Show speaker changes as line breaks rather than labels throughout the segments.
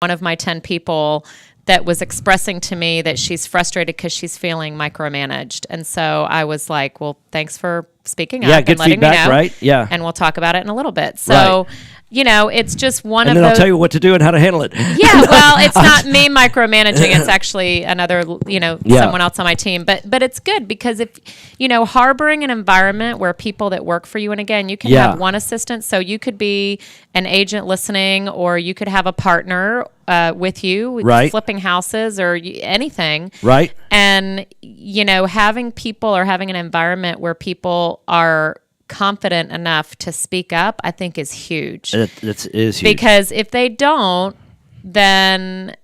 one of my 10 people that was expressing to me that she's frustrated because she's feeling micromanaged. And so I was like, well, thanks for speaking up
good
and letting
feedback,
me know.
right? Yeah.
And we'll talk about it in a little bit. So, it's just one of those.
And then I'll tell you what to do and how to handle it.
Yeah, well, it's not me micromanaging. It's actually another, someone else on my team. But it's good because if, harboring an environment where people that work for you, and again, you can have one assistant. So you could be an agent listening, or you could have a partner with you, flipping houses or anything.
Right.
And, having people or having an environment where people are confident enough to speak up, I think is huge.
It is huge.
Because if they don't, then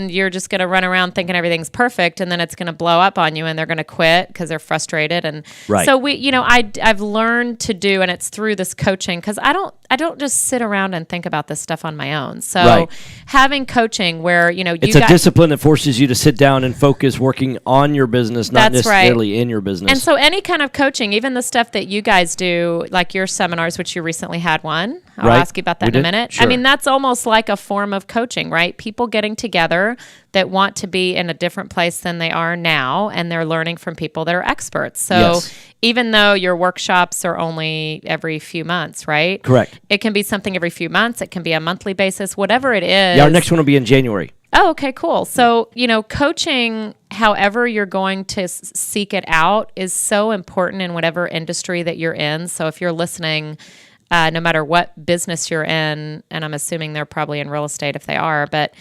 you're just going to run around thinking everything's perfect, and then it's going to blow up on you, and they're going to quit because they're frustrated. And so I've learned to do, and it's through this coaching, because I don't just sit around and think about this stuff on my own. So having coaching where,
it's a discipline that forces you to sit down and focus working on your business, not necessarily in your business.
And so any kind of coaching, even the stuff that you guys do, like your seminars, which you recently had one, I'll ask you about that in a minute.
Sure.
I mean, that's almost like a form of coaching, right? People getting together that want to be in a different place than they are now, and they're learning from people that are experts. So even though your workshops are only every few months, right?
Correct.
It can be something every few months. It can be a monthly basis, whatever it is.
Yeah, our next one will be in January.
Oh, okay, cool. So, coaching, however you're going to seek it out, is so important in whatever industry that you're in. So if you're listening, no matter what business you're in, and I'm assuming they're probably in real estate if they are, but,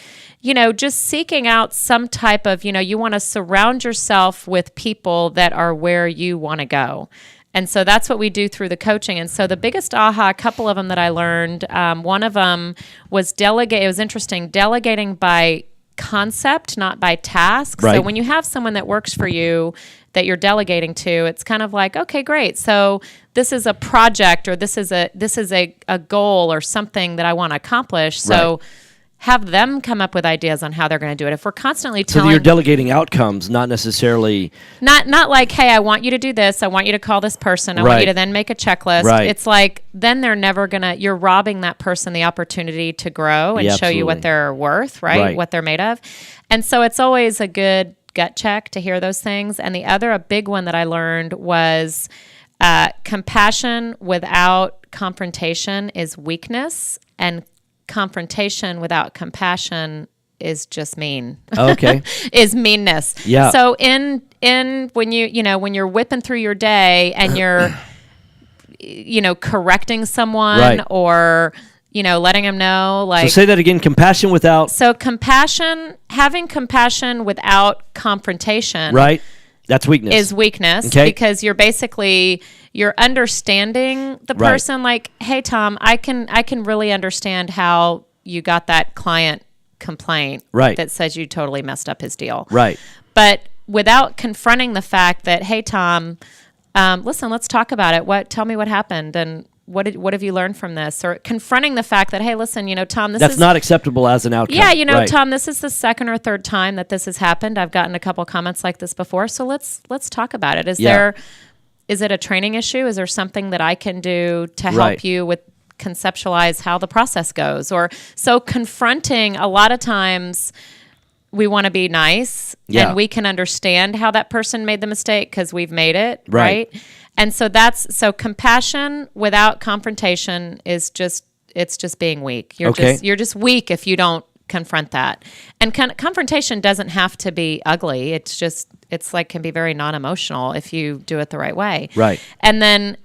just seeking out some type of, you want to surround yourself with people that are where you want to go. And so that's what we do through the coaching. And so the biggest aha, a couple of them that I learned, one of them was delegate. It was interesting, delegating by concept, not by task.
Right.
So when you have someone that works for you that you're delegating to, it's kind of like, okay, great. So this is a project, or this is a goal or something that I want to accomplish. So have them come up with ideas on how they're going to do it. If we're constantly telling...
So you're delegating outcomes, not necessarily...
Not like, hey, I want you to do this. I want you to call this person. I want you to then make a checklist.
Right.
It's like, then they're never going to... You're robbing that person the opportunity to grow and show you what they're worth, right? What they're made of. And so it's always a good gut check to hear those things. And a big one that I learned was compassion without confrontation is weakness, and confrontation without compassion is just mean.
Okay.
Is meanness.
Yeah.
So in when when you're whipping through your day and you're correcting someone or letting them know, like,
so say that again, compassion without...
So having compassion without confrontation.
Right. That's weakness.
Is weakness.
Okay.
Because you're understanding the person. Like, hey, Tom, I can really understand how you got that client complaint that says you totally messed up his deal.
Right.
But without confronting the fact that, hey, Tom, listen, let's talk about it. Tell me what happened, and what have you learned from this? Or confronting the fact that, hey, listen, Tom,
that's not acceptable as an outcome.
Yeah, Tom, this is the second or third time that this has happened. I've gotten a couple comments like this before, so let's talk about it. Is it a training issue? Is there something that I can do to help you with conceptualize how the process goes? Or so confronting, a lot of times we want to be nice and we can understand how that person made the mistake because we've made it, right? And so so compassion without confrontation is just being weak. You're just weak if you don't confront that. And confrontation doesn't have to be ugly. It's like can be very non-emotional if you do it the right way.
Right.
And then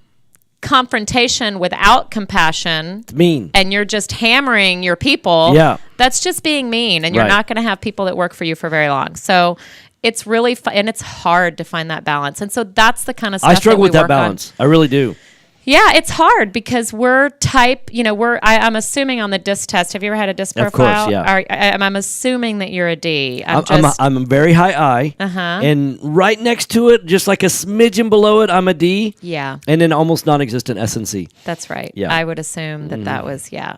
confrontation without compassion.
It's mean.
And you're just hammering your people.
Yeah.
That's just being mean, and you're not going to have people that work for you for very long. So it's really and it's hard to find that balance. And so that's the kind of stuff
I struggle with that balance. I really do.
Yeah, it's hard because we're type, I'm assuming on the DISC test. Have you ever had a DISC profile?
Of course, yeah.
I'm assuming that you're a D.
I'm a very high I.
Uh-huh.
And right next to it, just like a smidgen below it, I'm a D.
Yeah.
And then almost non-existent S and C.
That's right.
Yeah.
I would assume that was,
Yeah.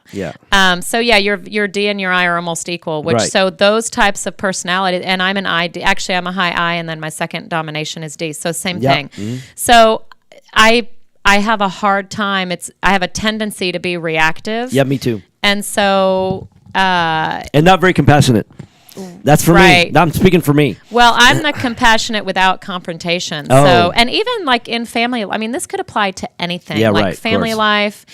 So yeah, your D and your I are almost equal, so those types of personality, and I'm an I, actually I'm a high I, and then my second domination is D. So same thing. Mm-hmm. So I have a hard time. I have a tendency to be reactive.
Yeah, me too.
And so
and not very compassionate. That's for me. I'm speaking for me.
Well, I'm the compassionate without confrontation.
Oh.
So, and even like in family, I mean, this could apply to anything, like family life,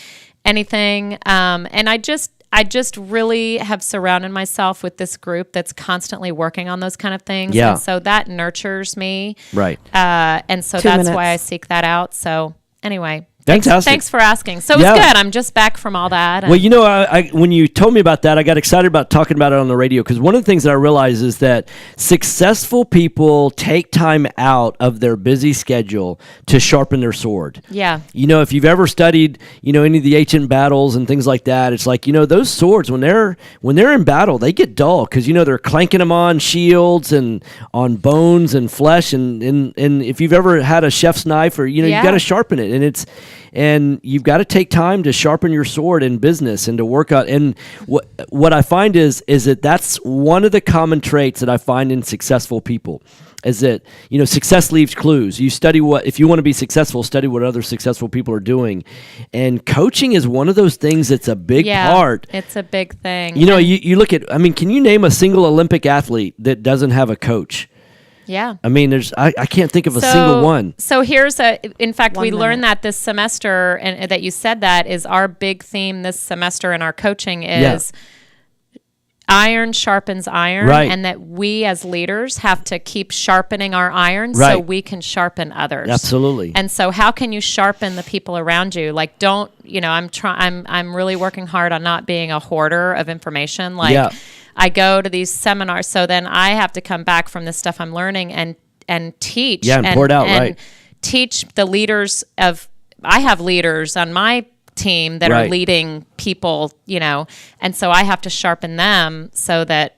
anything. And I just really have surrounded myself with this group that's constantly working on those kind of things.
Yeah.
And so that nurtures me.
Right.
And so that's why I seek that out. So anyway.
Fantastic.
Thanks for asking. So it's good. I'm just back from all that.
Well, I when you told me about that, I got excited about talking about it on the radio, because one of the things that I realize is that successful people take time out of their busy schedule to sharpen their sword.
Yeah.
If you've ever studied, any of the ancient battles and things like that, it's like, those swords, when they're in battle, they get dull because, they're clanking them on shields and on bones and flesh. And if you've ever had a chef's knife or, you've got to sharpen it. And you've got to take time to sharpen your sword in business and to work out. And what I find is that that's one of the common traits that I find in successful people, is that, success leaves clues. You study if you want to be successful, study what other successful people are doing. And coaching is one of those things that's a big part.
It's a big thing.
You look at, can you name a single Olympic athlete that doesn't have a coach?
Yeah.
I can't think of a single one.
So in fact, we learned that this semester, and that you said that is our big theme this semester in our coaching is iron sharpens iron, and that we as leaders have to keep sharpening our iron so we can sharpen others.
Absolutely.
And so how can you sharpen the people around you? Like, I'm really working hard on not being a hoarder of information. I go to these seminars, so then I have to come back from this stuff I'm learning and teach.
Yeah, and pour it out, right.
Teach the leaders I have leaders on my team that are leading people, and so I have to sharpen them so that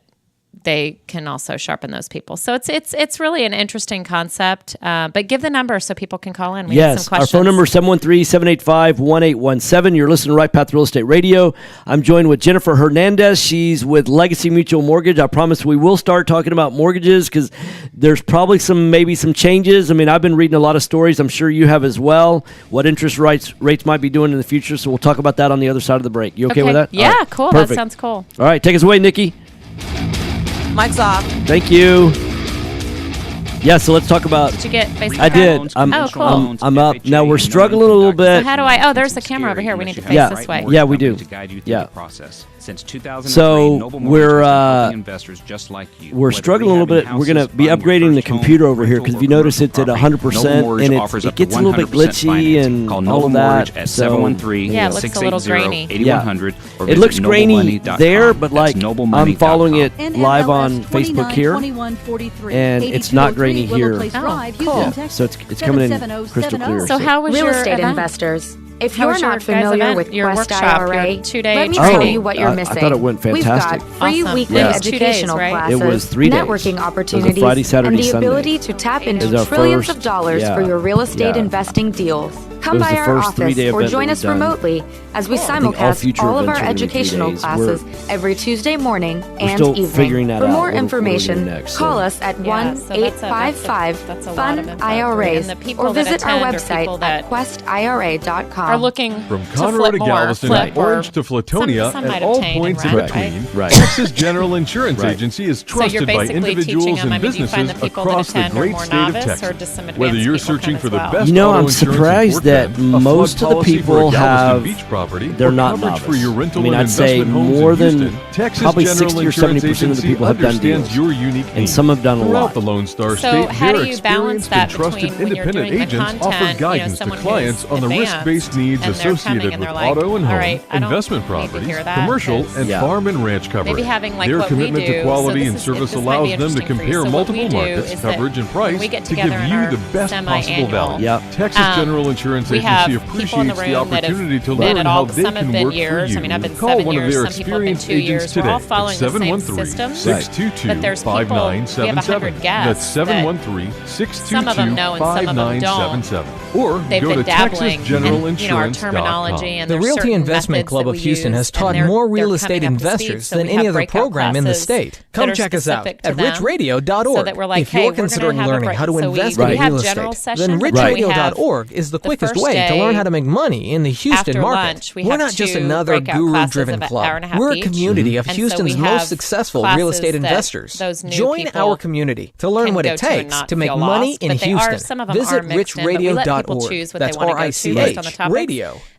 they can also sharpen those people. So it's really an interesting concept. But give the number so people can call in. We have some questions.
Our phone number is 713-785-1817. You're listening to Right Path Real Estate Radio. I'm joined with Jennifer Hernandez. She's with Legacy Mutual Mortgage. I promise we will start talking about mortgages because there's probably maybe some changes. I've been reading a lot of stories. I'm sure you have as well. What interest rates might be doing in the future. So we'll talk about that on the other side of the break. You okay with that?
Yeah, right. Cool. Perfect. That sounds cool.
All right, take us away, Nikki.
Mike's off.
Thank you. Yeah, so let's talk about...
Did you get basic
I did.
Cool.
I'm up. Now we're struggling a little bit.
So how do I... Oh, there's the camera over here. We need to face this way.
Yeah, we do. Yeah.
Since 2003,
so we're struggling a little bit. We're going to be upgrading the computer over here because if you notice it's at 100% and it gets a little bit glitchy and all of that. So
yeah, it looks a little grainy.
Yeah. It looks grainy there, but I'm following it live on Facebook here, and it's not grainy here.
Oh, cool.
Yeah. So it's coming in crystal clear.
So how was
real
your
estate
event?
Investors? If you're not familiar with
your
Quest
workshop,
IRA,
your 2-day
let me
training.
tell you what you're missing.
I thought it went fantastic.
We've got free weekly
Yeah.
educational
2 days, right?
classes,
It was 3 days.
networking opportunities,
It was a Friday, Saturday,
and the
Sunday.
ability to tap into
It was our
trillions
first-
of dollars
yeah.
for your real estate
Yeah.
investing deals. Come
It was
by
the
our
first
office
3-day
or
event
join
that
us
we've done.
remotely as we
I think all
simulcast
future
all of our
events are gonna be 3
educational
days.
classes every Tuesday morning and
still
evening.
figuring that
For
out.
more
What we're gonna do
information,
next,
call
so.
us at
Yeah, so that's a lot of info.
FUN-IRAs
And the people
or
that
visit our
attend are
website
people that
at questira.com.
are looking
From
to
Conroe
flip
to
more,
Galveston,
flip
Orange
or
to Flatonia,
some
and
might
all
obtain
points
and
in
rent,
between,
right?
Texas General Insurance
Right.
Agency is
So you're
trusted by
basically teaching
individuals
them.
and
Do you find the
businesses
people that
across the
attend are
great
more
state of
novice
Texas.
or just some advanced
Whether you're
people
searching
come
for
as
the
well?
best
You know,
auto
I'm
insurance in
surprised
Fort
that
Bend, a
most
flood
of the
policy for a
people
Galveston
have-
beach property,
they're
or
not
coverage
novice.
for your rental
I mean,
and
I'd say
investment homes
more
in
than
Houston. Texas
probably
General
60 or
Insurance
70% of the
Agency
people have done
understands
deals.
your unique
And
needs.
some have done a
Throughout
lot.
the Lone Star
So
State,
how
their
do you balance
experienced
that
and trusted
between when you're
independent
doing the
agents
content,
offer guidance to
someone
clients
who's
on the
advanced
risk-based needs
and they're coming
associated
and
with
they're like,
auto and
all
home,
right, I don't
investment
need to
properties,
hear that
commercial,
'cause
and
Yeah.
farm and ranch coverage.
maybe having like
Their
what we
commitment
do.
to quality
so
and
this is-
service
this might
allows
be
them to
interesting for you.
compare
So what
multiple
we do
markets,
is that
coverage, and
when
price
we get
to give
together in
you
our
the best possible
semi-annual,
value.
Yep.
Texas General Insurance
we have
Agency
people in the
appreciates the
room that have
opportunity to
been
learn
at
how
all.
they
Some have
can
been
work for
years.
you.
I mean, I've been
Call
7
one of
years.
their
Some people have been
experienced
2
agents
years. We're
today
all
at
following the same
713
system.
622
But there's people- we have
5977.
100 guests
That's 713
some of them know and some of them don't.
622 5977. Or
they've
go
been
to
dabbling in, our
TexasGeneralInsurance.com.
terminology and
The
there's
Realty
certain
Investment
methods
Club
that
of
we
Houston
use,
has
and
taught
they're
more real
coming
estate
up to speed,
investors
so
than
we
any
have
other
breakout
program in the
classes
state.
that
Come
are
check us out
specific to
at
them,
richradio.org.
so that we're like,
if
hey,
you're
we're gonna
considering
have a
learning
break.
how to
So we
invest in
have
real
general
estate,
session,
then
and then we have
richradio.org is the quickest
first
way to
day
learn how to make money in the Houston
after
market.
lunch, we
We're
have
not just
2
another
breakout classes
guru-driven
of an
club.
hour and a half
We're a
each.
community of
And so
Houston's
we
most
have
successful real
classes
estate
that
investors.
those new
Join
people
our community to learn
can
what
go
it
to and
takes
not
to make
feel
money
lost,
in
but they
Houston.
are, some of them
Visit
are mixed in, but we let people choose what they
richradio.org.
want to go
That's
to based on the
RICH.
topics. And then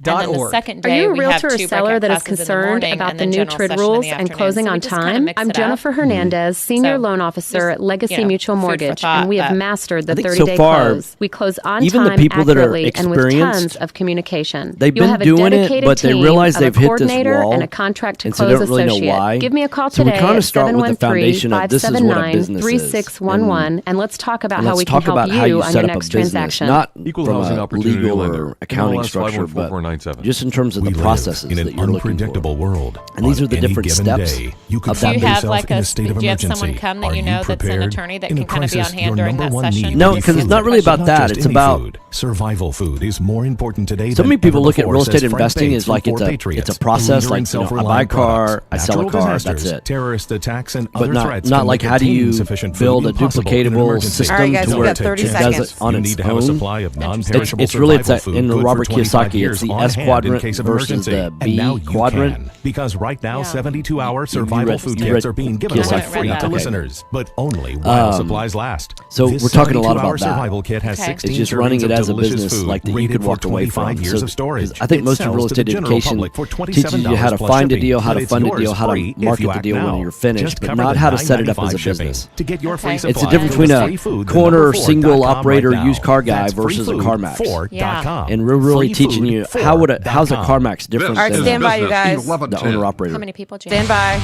the
Radio.org.
second
Are
day,
you a
we have
realtor or
2
seller
breakout
that is
classes in the
concerned
morning
about
and
the
then
new
general
TRID
session in
rules
the
and
afternoon.
closing
So we
on
just kinda
time?
mix
I'm
it up.
Jennifer Hernandez, Senior
So,
Loan Officer at Legacy
you know,
Mutual
food for
Mortgage,
thought,
and we have
but
mastered the
I think
30-day
so far,
close. We close on
even the
time,
people that are
accurately, and with
experienced,
tons of communication.
they've
You'll
been
have a
doing it,
dedicated
but they
team
realize
of
they've
a
hit this
coordinator
wall,
and a contract to
and so
close
they don't really know
associate.
why.
Give me a call
So we
today
kinda
at
start with the foundation of this is what a business is.
713-579-3611, and let's talk about
And
how
let's
we can
talk
help
about how
you
you
on
set
your
up a
next
business,
transaction.
not
Equal
from
housing
a
opportunity
legal
lender.
or accounting
MLS
structure, but
514497.
just in terms of the
We live
processes
in
that
an
you're looking
unpredictable
for.
world.
And these
On
are the
any
different
given
steps
day, you could
of
Do
that
you
find
have
yourself
like
in
a,
a state of
do you have
emergency.
someone come that
Are
you know that's an
prepared?
attorney that
In
can
a
kind of be on
crisis,
hand
your
during
number
that
one
session?
need
No,
will be
because it's
food.
not really about
Not
that.
just
It's
any
about
food. Survival food is more important today
so
than
many people
ever
look at
before,
real
says
estate
Frank
investing
Bates
as like
from
it's
Four
a
Patriots,
process.
a leader
Like,
in
I buy a
self-reliant
car,
products.
I sell a
Natural
car, that's
disasters,
it.
terrorist attacks, and
But
other threats
not
can
like
make
how do
obtaining
you
sufficient food
build a
impossible in an
duplicatable
emergency.
system
All right, guys,
to
we've
where
got 30
it does
seconds.
it on
You
its
need to have a
own.
supply of non-perishable
It's really
survival
it's
food
in the
good for
Robert
25
Kiyosaki.
years
It's the
on
S
hand in
quadrant
case of
versus
emergency.
the
And now
B
you
quadrant.
can, because right now
Yeah.
72-hour survival
read-
food
you
kits
read
are being given
Kiyosaki.
away
I haven't read
free
that.
to
Okay.
listeners, but only while supplies last.
So
This
we're talking a lot about
72-hour
that.
survival kit has
Okay.
16
It's just
servings
running it
of
as a
delicious
business
food
like that you
rated
could
for
walk away
25
from.
years
So,
of storage.
'cause I think
It
most of
sells
real
to the
estate
general
education
public for
teaches you how to
$27
find a
plus
deal, how
shipping,
to
but
fund a
it's
deal,
yours
how to
free if
market
you
the
act
deal when
now.
you're finished,
Just
but
cover
not
the
how to set it up as a
$9.95 shipping.
business.
To get your free
Okay.
supply,
It's a difference
go to
between a
freefood,
corner
the number
single
4.com
operator
right now.
used car guy
That's
versus a CarMax.
freefood4.com.
And we're really teaching you how's a CarMax different
All right,
than
stand by, you
Business
guys.
1110.
the owner operator.
How many people, Jan?
Stand by.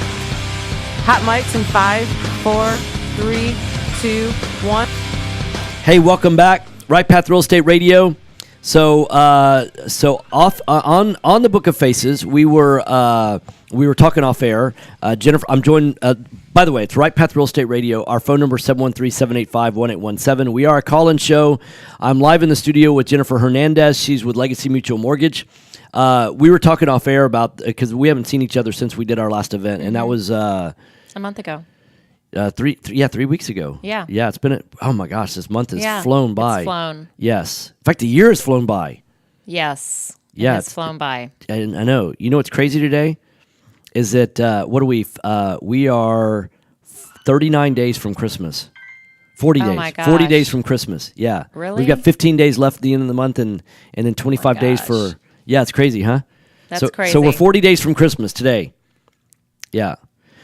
Hot mics in 5, 4, 3, 2, 1.
Hey, welcome back, Right Path Real Estate Radio. So, off on the Book of Faces, we were talking off air. Jennifer, I'm joined. By the way, it's Right Path Real Estate Radio. Our phone number is 713-785-1817. We are a call-in show. I'm live in the studio with Jennifer Hernandez. She's with Legacy Mutual Mortgage. We were talking off air about because we haven't seen each other since we did our last event, and that was
A month ago.
3 weeks ago.
Yeah.
It's been oh my gosh, this month has
Yeah,
flown by.
it's flown.
Yes, in fact, the year has flown by.
Yes.
Yeah,
It's flown by.
And I know. You know what's crazy today is that what are we? We are 39 days from Christmas. 40
Oh
days.
my
40
gosh.
days from Christmas. Yeah.
Really?
We've got 15 days left at the end of the month, and then 25 days
gosh.
for. Yeah, it's crazy, huh?
That's crazy.
So we're 40 days from Christmas today. Yeah.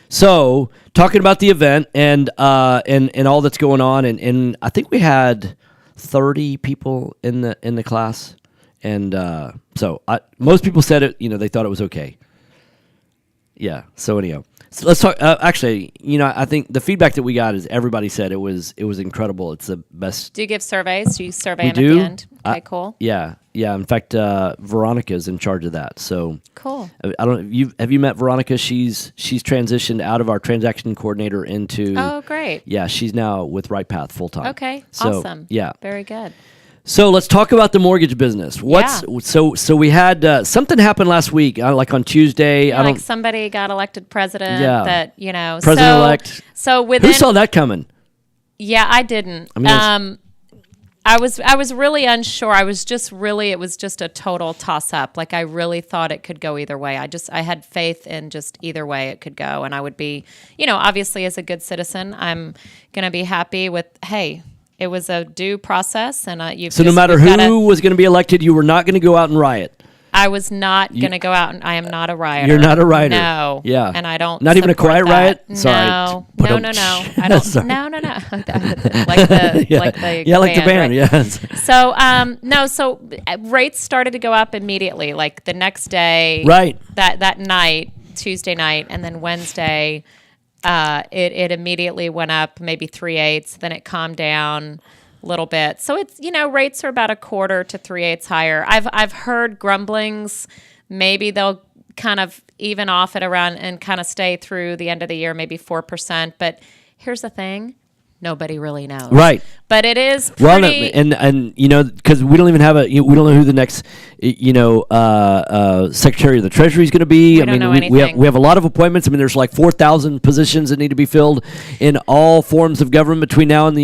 So talking about the event and all that's going on, and I think we had 30 people in the class, and so most people said it. They thought it was okay. Yeah. So anyhow, so let's talk. Actually, I think the feedback that we got is everybody said it was incredible. It's the best.
Do you give surveys? Do you survey
We
them
do.
at the end? Okay, cool.
Yeah. In fact, Veronica's in charge of that. So
Cool.
I don't. Have you met Veronica? She's transitioned out of our transaction coordinator into.
Oh, great.
Yeah, she's now with Right Path full time.
Okay,
So,
awesome.
Yeah.
Very good.
So let's talk about the mortgage business. So we had something happen last week, like on Tuesday. I
Like
don't.
somebody got elected president.
Yeah.
That
President-elect.
So within.
Who saw that coming?
Yeah, I didn't.
I mean,
I was really unsure. It was just a total toss up. Like I really thought it could go either way. I had faith in just either way it could go, and I would be, obviously as a good citizen, I'm gonna be happy with. Hey, it was a due process, and
So no matter who was going to be elected, you were not going to go out and riot.
I was not going to go out, and I am not a rioter.
You're not a rioter.
No.
Yeah.
And I don't.
Not even a
support
quiet
that.
riot? Sorry.
No.
Put
No.
a-
No. I don't.
Sorry.
No. Like the
Yeah.
like the
Yeah, like the band.
right?
Yes.
So no. So rates started to go up immediately, like the next day.
Right.
That night, Tuesday night, and then Wednesday, it immediately went up maybe 3/8. Then it calmed down a little bit. So it's rates are about 1/4 to 3/8 higher. I've heard grumblings. Maybe they'll kind of even off it around and kind of stay through the end of the year, maybe 4%. But here's the thing. nobody really knows.
Right.
But it is
Well,
pretty.
and you know, because we don't even have we don't know who the next Secretary of the Treasury is going to be.
We don't know anything.
we have a lot of appointments. I mean, there's like 4,000 positions that need to be filled in all forms of government between now and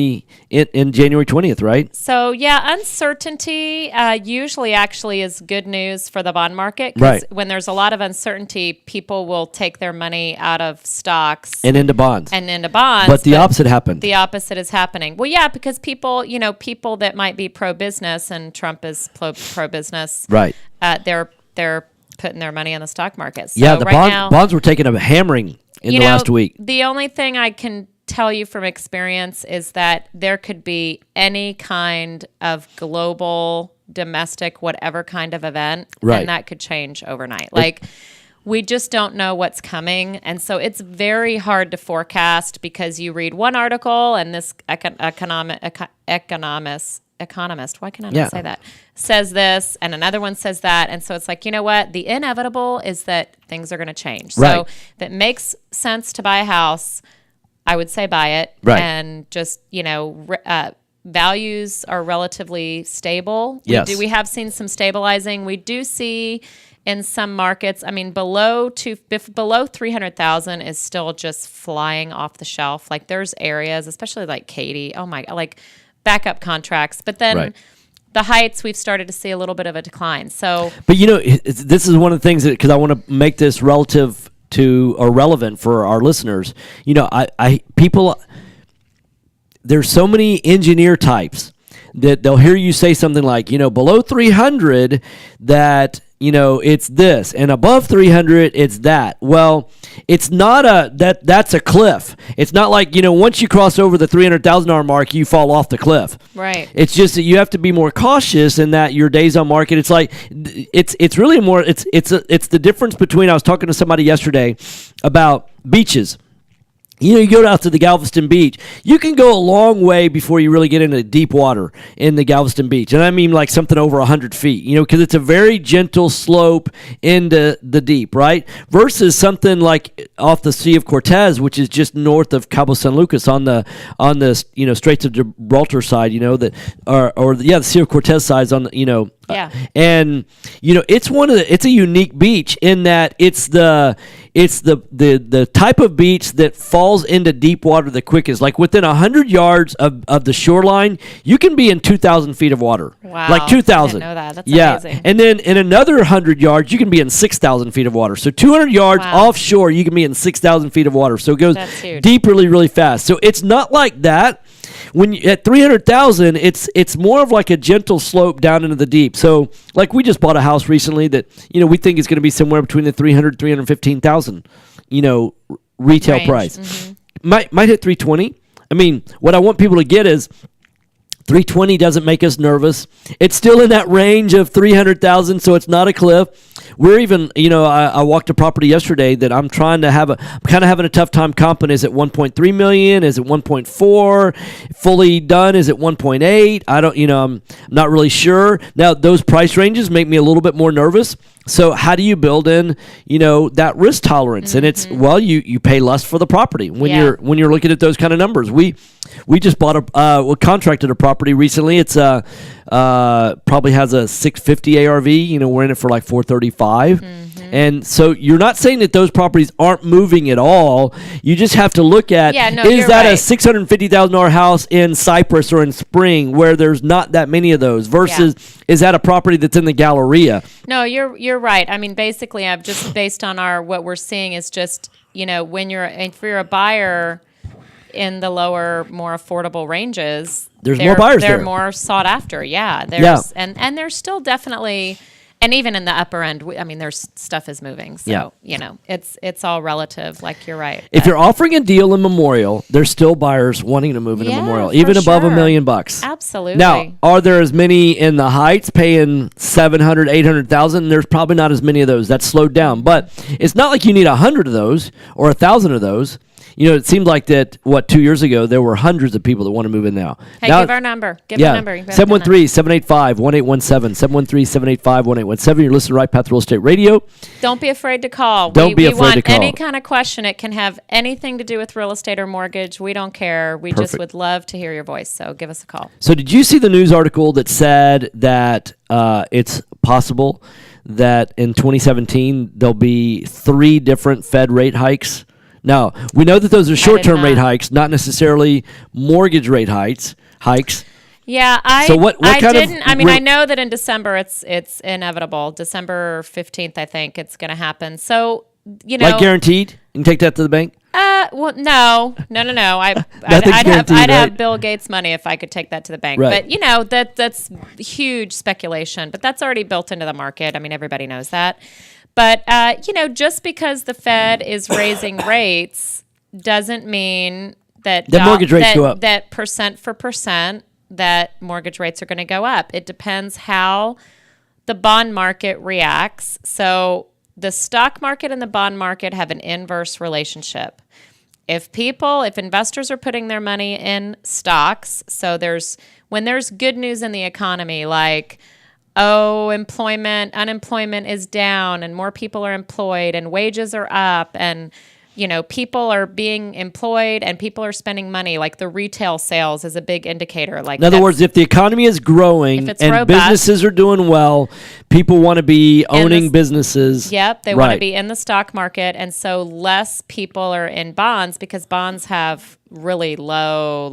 in January 20th, right?
So yeah, uncertainty usually actually is good news for the bond market. 'Cause
Right.
when there's a lot of uncertainty, people will take their money out of stocks
And into bonds.
and into bonds.
But the opposite happened.
The opposite is happening. Well, yeah, because people that might be pro-business, and Trump is pro-business,
Right.
they're putting their money in the stock market. So
Yeah, the
right now,
bonds were taking a hammering in the last week.
The only thing I can tell you from experience is that there could be any kind of global, domestic, whatever kind of event,
Right.
and that could change overnight. Like, we just don't know what's coming. And so it's very hard to forecast because you read one article and this economist, why can I not say that, says this, and another one says that. And so it's like, you know what? The inevitable is that things are going to change.
Right.
So if it makes sense to buy a house, I would say buy it.
Right.
And just, values are relatively stable.
Yes.
We have seen some stabilizing. We do see in some markets, I mean, below 300,000 is still just flying off the shelf. Like, there's areas, especially like Katy, like backup contracts. But then
Right.
the heights, we've started to see a little bit of a decline. So,
But this is one of the things that, because I want to make this relative to or relevant for our listeners. There's so many engineer types that they'll hear you say something like, below 300 that, it's this, and above 300 it's that. Well, it's not that's a cliff. It's not like, once you cross over the $300,000 mark, you fall off the cliff.
right.
It's just that you have to be more cautious in that your days on market. It's like it's really more. It's the difference between. I was talking to somebody yesterday about beaches. You go out to the Galveston Beach, you can go a long way before you really get into deep water in the Galveston Beach. And I mean like something over 100 feet, because it's a very gentle slope into the deep, right? Versus something like off the Sea of Cortez, which is just north of Cabo San Lucas on the Straits of Gibraltar side, the Sea of Cortez side on the,
Yeah.
And it's a unique beach in that it's the type of beach that falls into deep water the quickest. Like within 100 yards of the shoreline, you can be in 2,000 feet of water.
Wow.
Like 2,000.
I didn't know that. That's amazing.
And then in another 100 yards, you can be in 6,000 feet of water. So 200 yards
Wow.
offshore, you can be in 6,000 feet of water. So it goes
That's huge.
deep really, really fast. So it's not like that. When at 300,000, it's more of like a gentle slope down into the deep. So like we just bought a house recently that we think is going to be somewhere between the 315,000, retail
Range.
price.
Mm-hmm.
Might hit 320. I mean, what I want people to get is 320 doesn't make us nervous. It's still in that range of 300,000, so it's not a cliff. We're even, I walked a property yesterday that I'm kind of having a tough time comping. Is it 1.3 million? Is it 1.4? Fully done? Is it 1.8? I don't, I'm not really sure. Now, those price ranges make me a little bit more nervous. So how do you build in, that risk tolerance?
Mm-hmm.
And it's, well, you pay less for the property when
Yeah.
you're looking at those kind of numbers. We just bought we contracted a property recently. It's probably has a 650 ARV. We're in it for like 435. And so you're not saying that those properties aren't moving at all. You just have to look at, is
you're
that
right.
a $650,000 house in Cypress or in Spring where there's not that many of those versus is that a property that's in the Galleria?
No, you're right. I mean, basically, I've just based on what we're seeing is just, if you're a buyer in the lower, more affordable ranges,
There's more buyers
They're
there.
more sought after. Yeah. And there's still definitely, and even in the upper end, there's stuff is moving. So, it's all relative. Like, you're right.
If you're offering a deal in Memorial, there's still buyers wanting to move into
Yeah,
Memorial,
for
even above
sure.
$1 million.
Absolutely.
Now, are there as many in the Heights paying 700, 800,000? There's probably not as many of those. That's slowed down, but it's not like you need 100 of those or 1,000 of those. it seemed like that, 2 years ago, there were hundreds of people that want to move in now.
Hey,
now,
give our number. Give our number.
713-785-1817, 713-785-1817. You're listening to Right Path Real Estate Radio.
Don't be afraid to call.
Don't be afraid to call.
Any kind of question. It can have anything to do with real estate or mortgage. We don't care. We just would love to hear your voice. So give us a call.
So did you see the news article that said that it's possible that in 2017 there'll be 3 different Fed rate hikes? Now, we know that those are short-term rate hikes, not necessarily mortgage rate hikes.
Yeah, I know that in December it's inevitable. December 15th, I think it's going to happen. So,
like guaranteed? You can take that to the bank?
Well, no. I'd have Bill Gates' money if I could take that to the bank.
Right.
But that's huge speculation. But that's already built into the market. I mean, everybody knows that. But just because the Fed is raising rates doesn't mean that
mortgage rates go up.
That percent for percent that mortgage rates are going to go up. It depends how the bond market reacts. So the stock market and the bond market have an inverse relationship. If investors are putting their money in stocks, so when there's good news in the economy, like, unemployment is down and more people are employed and wages are up and, people are being employed and people are spending money, like the retail sales is a big indicator. Like,
in other words, if the economy is growing and robust, businesses are doing well, people want to be owning businesses.
Yep, they want to be in the stock market, and so less people are in bonds because bonds have really low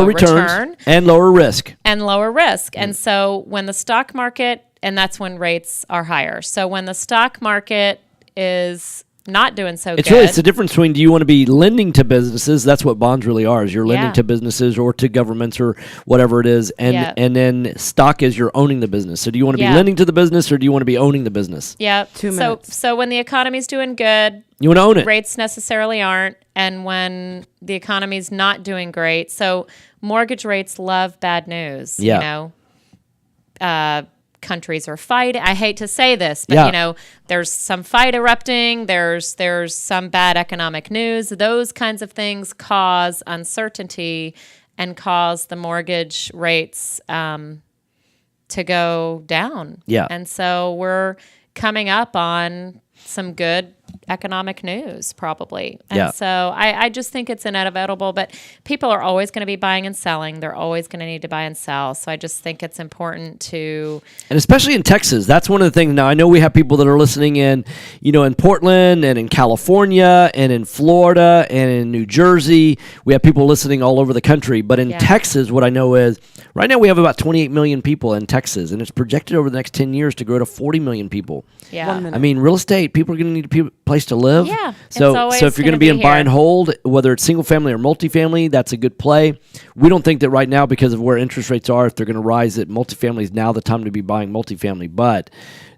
returns and lower risk.
And so when the stock market, and that's when rates are higher. So when the stock market is not doing so good.
It's the difference between, do you want to be lending to businesses? That's what bonds really are, is you're lending to businesses or to governments or whatever it is. And then stock is you're owning the business. So do you want to be lending to the business or do you want to be owning the business?
Yeah. So when the economy's doing good,
you want to own it.
Rates necessarily aren't. And when the economy's not doing great, so mortgage rates love bad news. Countries are fighting. I hate to say this, but there's some fight erupting. There's some bad economic news. Those kinds of things cause uncertainty and cause the mortgage rates to go down.
Yeah.
And so we're coming up on some good economic news, probably. And so I just think it's inevitable, but people are always going to be buying and selling. They're always going to need to buy and sell. So I just think it's important to...
And especially in Texas, that's one of the things. Now, I know we have people that are listening in, in Portland and in California and in Florida and in New Jersey. We have people listening all over the country. But in Texas, what I know is right now we have about 28 million people in Texas, and it's projected over the next 10 years to grow to 40 million people.
Yeah.
I mean, real estate, people are going to need a place to live.
Yeah.
So if you're going to be in buy and hold, whether it's single family or multifamily, that's a good play. We don't think that right now, because of where interest rates are, if they're going to rise, that multifamily is now the time to be buying multifamily. But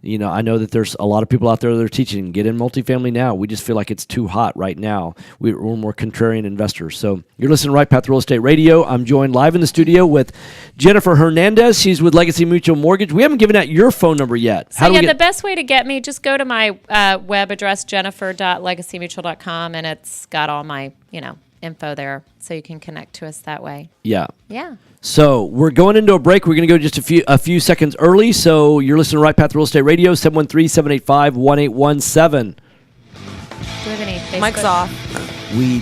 I know that there's a lot of people out there that are teaching, get in multifamily now. We just feel like it's too hot right now. We're more contrarian investors. So you're listening to Right Path Real Estate Radio. I'm joined live in the studio with Jennifer Hernandez. She's with Legacy Mutual Mortgage. We haven't given out your phone number yet.
The best way to get me, just go to my web address, jennifer.legacymutual.com, and it's got all my, info there, so you can connect to us that way.
Yeah.
Yeah.
So we're going into a break. We're going to go just a few seconds early. So you're listening to Right Path Real Estate Radio, 713-785-1817.
Do we have any Facebook?
Mic's off.
We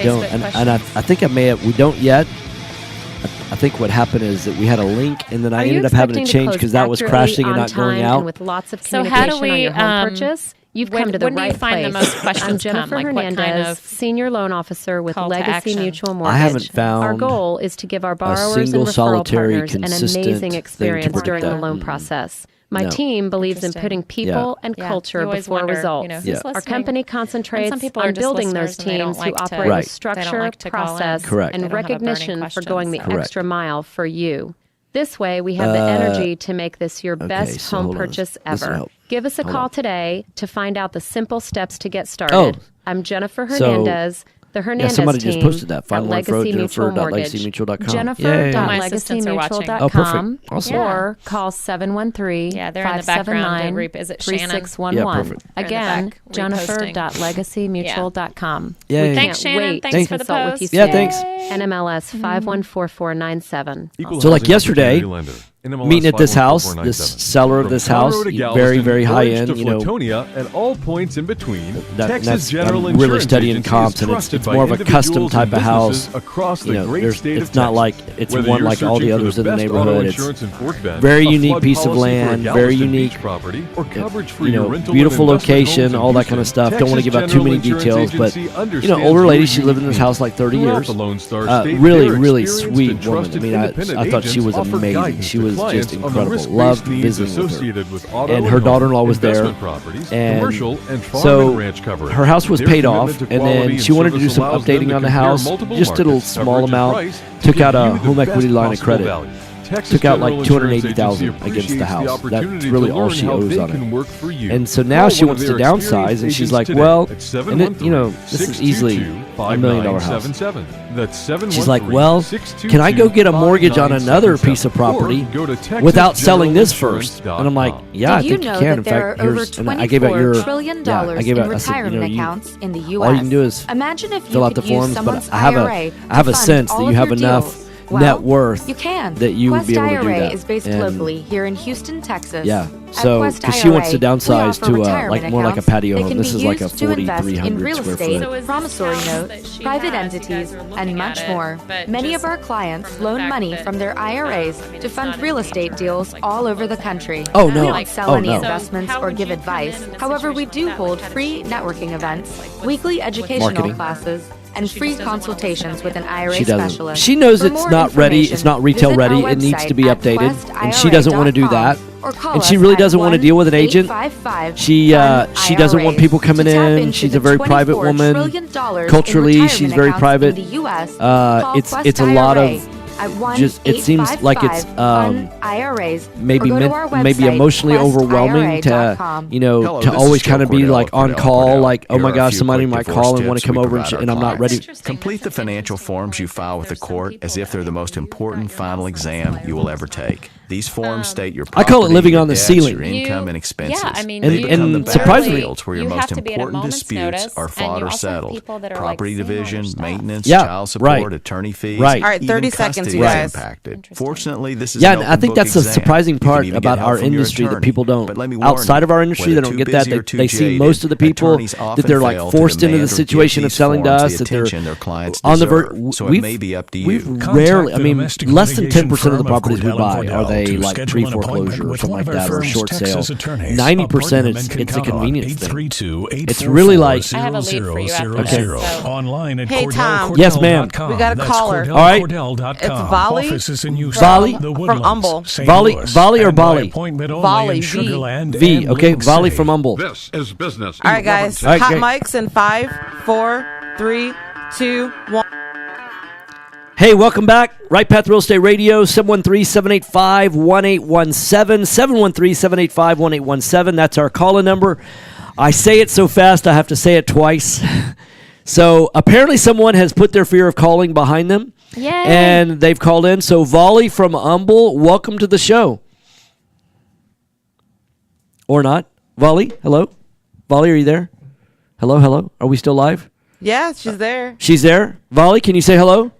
don't. And I think I may have. We don't yet. I think what happened is that we had a link, and then I ended up having to change because that was crashing and not going out.
With lots of
so how do we
on your home purchase? You've come to the right place.
When do you find the most questions
I'm Jennifer Hernandez, Senior Loan Officer with Legacy Mutual Mortgage.
I haven't found
our goal is to give our borrowers and referral partners an amazing experience during the loan process. My team believes in putting people and culture before results. Our company concentrates on building those teams who operate with structure, process, and recognition for going the extra mile for you. This way, we have the energy to make this your best home purchase ever. Give us a call today to find out the simple steps to get started. I'm Jennifer Hernandez, The Hernandez
somebody
team
just posted that.
at Legacy Mutual Mortgage.
Jennifer.legacymutual.com.
Jennifer.legacymutual.com.
Oh, perfect. Awesome.
Or call 713-579-3611.
Is it Shannon?
Yeah, perfect.
Again, Jennifer.legacymutual.com.
Yeah.
Thanks, Shannon. Thanks for the post.
With
Yeah, thanks.
NMLS 514497.
So like yesterday, meeting at this house, this seller of this house, very, very high end,
at all points in between.
That's I'm really studying comps, and it's more of a custom type of house. It's not like it's one like all the others in the neighborhood. It's very unique piece of land, very unique property, beautiful location, all that kind of stuff. Don't want to give out too many details, but older lady, she lived in this house like 30 years. Really, really sweet woman. I mean, I thought she was amazing. She was just incredible. Loved visiting with her. And her daughter-in-law was there. And so her house was paid off, and then she wanted to do some updating on the house. Just did a small amount. Took out a home equity line of credit. Took out like $280,000 against the house. That's really all she owes on it. And so now she wants to downsize, and she's like, well, and this is easily $1 million house. She's like, well, can I go get a mortgage on another piece of property without selling this first? And I'm like, yeah, I think you can. In fact, here's, and I gave out your
$24 trillion in retirement accounts in the U.S.
All you can do is fill out the forms, but I have a sense that you have enough net worth
you can.
That you would be able to do that.
Quest IRA is based locally here in Houston, Texas.
Yeah. So, because she wants to downsize to more like a patio home. This is like a 4,300 square foot.
Promissory notes, private entities, and much more. Many of our clients loan money from their IRAs to fund real estate deals all over the country.
Oh, no.
We don't sell any investments or give advice. However, we do hold free networking events, weekly educational classes, and free consultations with an IRA specialist.
She knows it's not ready. It's not retail ready. It needs to be updated, and she doesn't want to do that. And she really doesn't want to deal with an agent. She doesn't want people coming in. She's a very private woman. Culturally, she's very private. It's a lot of just. It seems like it's maybe emotionally overwhelming to to always kind of be like on call, like, oh my gosh, somebody might call and want to come over, and I'm not ready.
Complete the financial forms you file with the court as if they're the most important final exam you will ever take. These forms state your property,
I call it living on the
debts,
ceiling.
your income and expenses.
Yeah, I mean,
and surprisingly,
where your most important disputes are fought or settled. Property division, maintenance, child support, attorney fees.
All right, 30 seconds, you guys.
Impacted. Fortunately, this is
I think that's the surprising part about our industry that people don't. Outside of our industry, they don't get that. They see most of the people that they're like forced into the situation of selling to us, that they're on the verge. We've rarely, I mean, less than 10% of the properties we buy are they like pre-foreclosure or something like that, or a short sale. 90% it's a convenience thing. It's really like,
I have a lead for you after this.
Online at Tom.
Yes, ma'am.
We got a caller.
All right.
It's Volley from Humble.
Volley or Bali?
Volley,
V. Okay, Volley from Humble.
This is business.
All right, guys.
All right,
Hot
great.
mics in 5, 4, 3, 2, 1.
Hey, welcome back. Right Path Real Estate Radio, 713-785-1817, 713-785-1817. That's our call-in number. I say it so fast, I have to say it twice. So apparently someone has put their fear of calling behind them.
Yay.
And they've called in. So Volley from Humble, welcome to the show. Or not. Volley, hello? Volley, are you there? Hello? Are we still live?
Yeah, she's there.
She's there. Volley, can you say hello?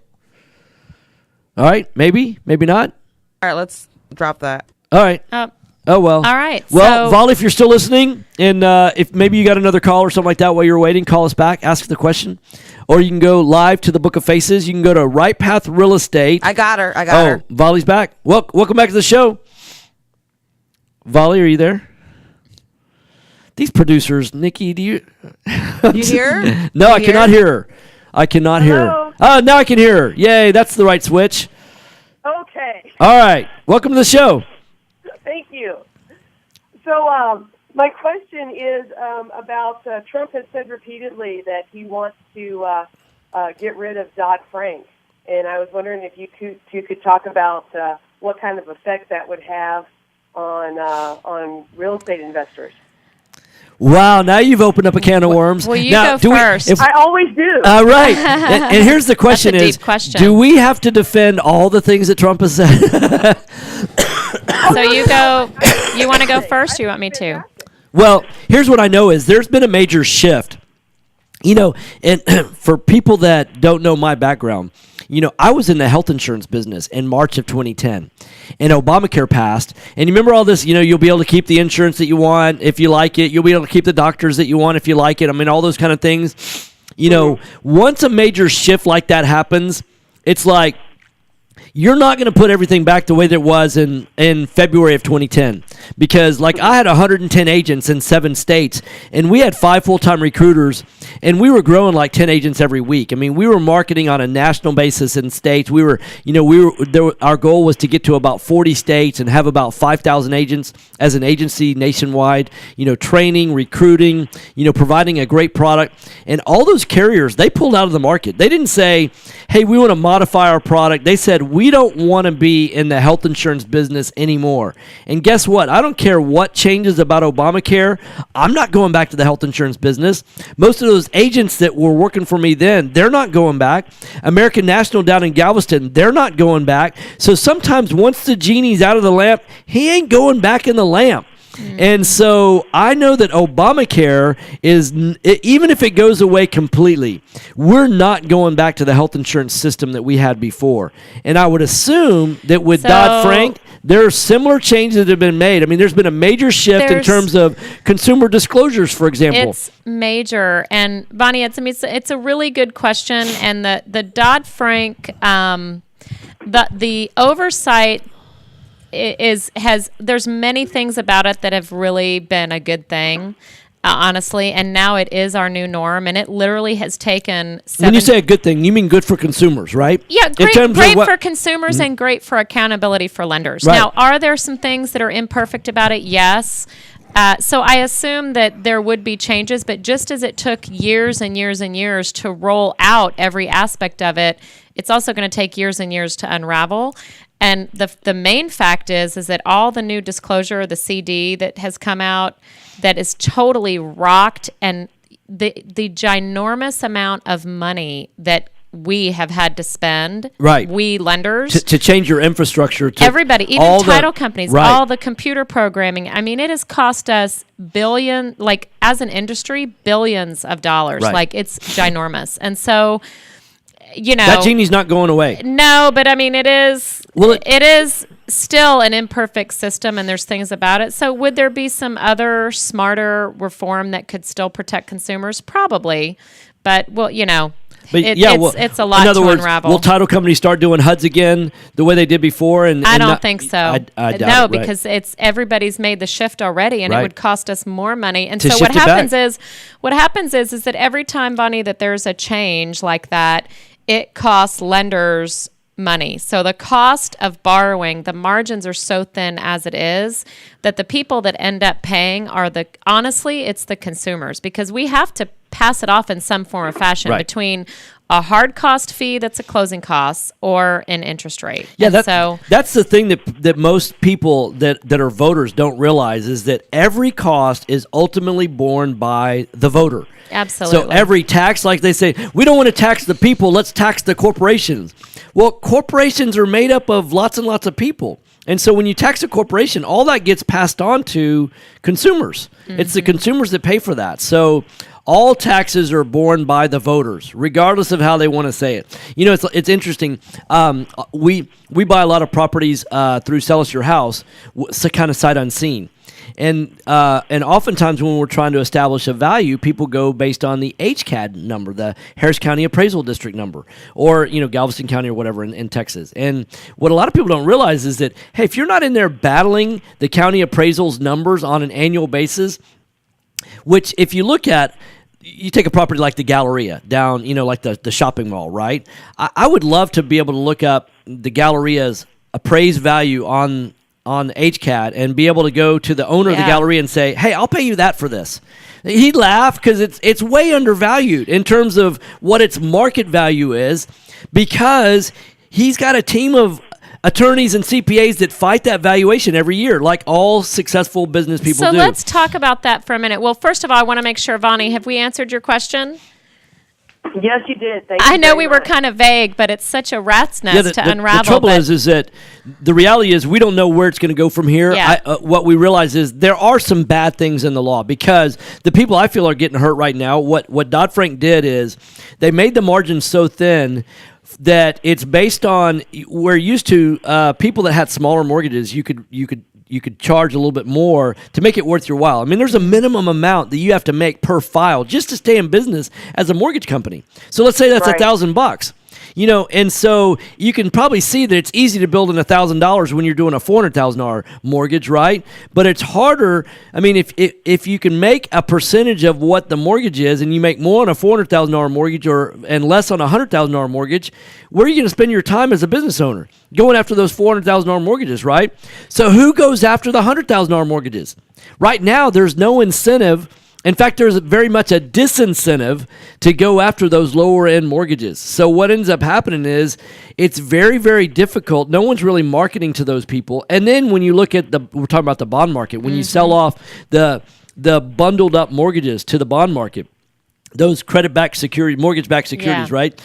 All right, maybe not.
All right, let's drop that.
All right. Oh, well.
All right.
Well, Volley, if you're still listening, and if maybe you got another call or something like that while you're waiting, call us back, ask the question. Or you can go live to the Book of Faces. You can go to Right Path Real Estate.
I got her.
Volley's back. Welcome back to the show. Volley, are you there? These producers, Nikki, do you...
You hear her?
No, I cannot hear her. I cannot hear her. Oh, now I can hear her. Yay, that's the right switch.
Okay.
All right. Welcome to the show.
Thank you. So my question is about Trump has said repeatedly that he wants to get rid of Dodd-Frank. And I was wondering if you could talk about what kind of effect that would have on real estate investors.
Wow, now you've opened up a can of worms.
Well, you
now,
go first.
I always do.
Right. And here's the question:
That's a deep question.
do we have to defend all the things that Trump has said?
So you go. You want to go first? Or you want me to?
Well, here's what I know is there's been a major shift. And for people that don't know my background, I was in the health insurance business in March of 2010, and Obamacare passed. And you remember all this, you'll be able to keep the insurance that you want if you like it. You'll be able to keep the doctors that you want if you like it. I mean, all those kind of things. Once a major shift like that happens, it's like, you're not going to put everything back the way that it was in February of 2010 because, like, I had 110 agents in 7 states, and we had 5 full-time recruiters, and we were growing like 10 agents every week. I mean, we were marketing on a national basis in states. Our goal was to get to about 40 states and have about 5,000 agents as an agency nationwide. Training, recruiting, providing a great product, and all those carriers, they pulled out of the market. They didn't say, "Hey, we want to modify our product." They said, "We don't want to be in the health insurance business anymore." And guess what? I don't care what changes about Obamacare. I'm not going back to the health insurance business. Most of those agents that were working for me then, they're not going back. American National down in Galveston, they're not going back. So sometimes once the genie's out of the lamp, he ain't going back in the lamp. And so I know that Obamacare is, even if it goes away completely, we're not going back to the health insurance system that we had before. And I would assume that with Dodd-Frank, there are similar changes that have been made. I mean, there's been a major shift in terms of consumer disclosures, for example.
It's major. And Bonnie, it's a really good question. And the Dodd-Frank, the oversight there's many things about it that have really been a good thing, honestly, and now it is our new norm, and it literally has taken
when you say a good thing, you mean good for consumers, right?
Yeah, great for consumers and great for accountability for lenders.
Right.
Now, are there some things that are imperfect about it? Yes. So I assume that there would be changes, but just as it took years and years and years to roll out every aspect of it, it's also going to take years and years to unravel. And the main fact is that all the new disclosure, the CD that has come out, that is totally rocked, and the ginormous amount of money that we have had to spend, we lenders,
to change your infrastructure. To
everybody, even title companies, all the computer programming. I mean, it has cost us as an industry, billions of dollars.
Right.
Like, it's ginormous. And so,
that genie's not going away.
No, but I mean, it is. Well, it is still an imperfect system, and there's things about it. So, would there be some other smarter reform that could still protect consumers? Probably, but it's a lot to unravel.
Will title companies start doing HUDs again the way they did before?
I don't think so.
I doubt it,
because everybody's made the shift already, and it would cost us more money. And
so
what happens is that every time, Bonnie, that there's a change like that, it costs lenders money. So the cost of borrowing, the margins are so thin as it is that the people that end up paying are honestly, it's the consumers, because we have to pass it off in some form or fashion between a hard cost fee that's a closing cost or an interest rate.
Yeah, that's the thing that most people that are voters don't realize is that every cost is ultimately borne by the voter.
Absolutely.
So every tax, like they say, we don't want to tax the people, let's tax the corporations. Well, corporations are made up of lots and lots of people. And so when you tax a corporation, all that gets passed on to consumers. Mm-hmm. It's the consumers that pay for that. So all taxes are borne by the voters, regardless of how they want to say it. It's interesting. We buy a lot of properties through Sell Us Your House, kind of sight unseen. And oftentimes when we're trying to establish a value, people go based on the HCAD number, the Harris County Appraisal District number, or Galveston County or whatever in Texas. And what a lot of people don't realize is that, hey, if you're not in there battling the county appraisals numbers on an annual basis, which if you look at, you take a property like the Galleria down, like the shopping mall, right? I would love to be able to look up the Galleria's appraised value on HCAD and be able to go to the owner of the Galleria and say, hey, I'll pay you that for this. He'd laugh because it's way undervalued in terms of what its market value is, because he's got a team of attorneys and CPAs that fight that valuation every year, like all successful business people do.
So let's talk about that for a minute. Well, first of all, I want to make sure, Vonnie, have we answered your question?
Yes, you did. Thank you
I know
very
we were
much.
kind of vague, but it's such a rat's nest to unravel.
The trouble is that the reality is we don't know where it's going to go from here.
Yeah.
What we realize is there are some bad things in the law because the people I feel are getting hurt right now. What Dodd-Frank did is they made the margins so thin that it's based on we're used to people that had smaller mortgages. You could charge a little bit more to make it worth your while. I mean, there's a minimum amount that you have to make per file just to stay in business as a mortgage company. So let's say that's $1,000. And so you can probably see that it's easy to build in $1,000 when you're doing a $400,000 mortgage, right? But it's harder. I mean, if you can make a percentage of what the mortgage is, and you make more on a $400,000 mortgage and less on a $100,000 mortgage, where are you going to spend your time as a business owner? Going after those $400,000 mortgages, right? So who goes after the $100,000 mortgages? Right now, there's no incentive. In fact, there's very much a disincentive to go after those lower end mortgages. So what ends up happening is it's very, very difficult. No one's really marketing to those people. And then when you look at we're talking about the bond market, when you sell off the bundled up mortgages to the bond market, those credit-backed security, mortgage-backed securities, right?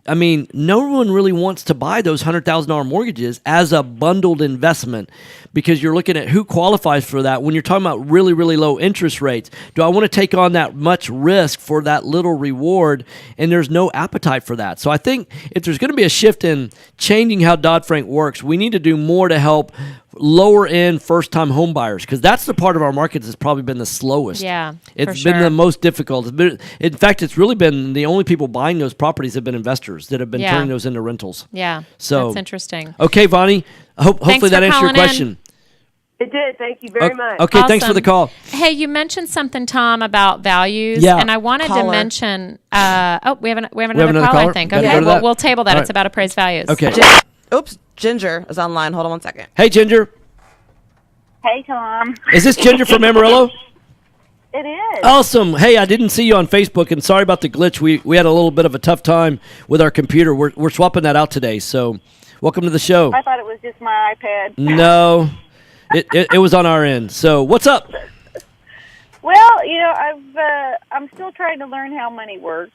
I mean, no one really wants to buy those $100,000 mortgages as a bundled investment because you're looking at who qualifies for that. When you're talking about really, really low interest rates, do I want to take on that much risk for that little reward? And there's no appetite for that. So I think if there's going to be a shift in changing how Dodd-Frank works, we need to do more to help lower-end first-time home buyers because that's the part of our market that's probably been the slowest.
Yeah,
it's been the most difficult. In fact, it's really been the only people buying those properties have been investors that have been turning those into rentals.
Yeah,
so
that's interesting.
Okay, Vonnie, hopefully that answered your question.
It did. Thank you very much.
Okay, thanks for the call.
Hey, you mentioned something, Tom, about values, and I wanted to mention. We have another call, I think. Okay, we'll table that. Right. It's about appraised values.
Okay.
Ginger is online. Hold on one second.
Hey, Ginger.
Hey, Tom.
Is this Ginger from Amarillo?
It is.
Awesome. Hey, I didn't see you on Facebook, and sorry about the glitch. We had a little bit of a tough time with our computer. We're swapping that out today, so welcome to the show.
I thought it was just my iPad.
No, it was on our end. So what's up?
Well, I'm still trying to learn how money works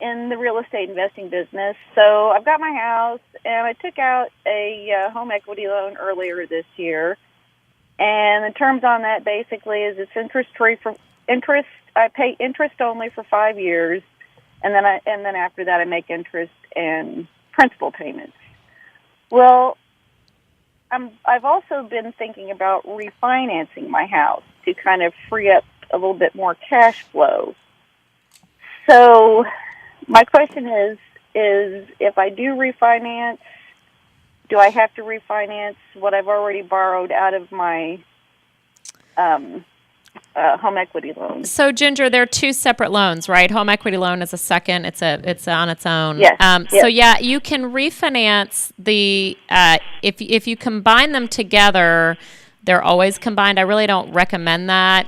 in the real estate investing business. So I've got my house, and I took out a home equity loan earlier this year. And the terms on that basically is it's interest-free for interest. I pay interest only for 5 years, and then after that I make interest and principal payments. Well, I've also been thinking about refinancing my house to kind of free up a little bit more cash flow. So my question is if I do refinance, do I have to refinance what I've already borrowed out of my home equity loan?
So, Ginger, there are two separate loans, right? Home equity loan is a second; it's on its own.
Yes. Yes.
So, yeah, you can refinance the if you combine them together. They're always combined. I really don't recommend that.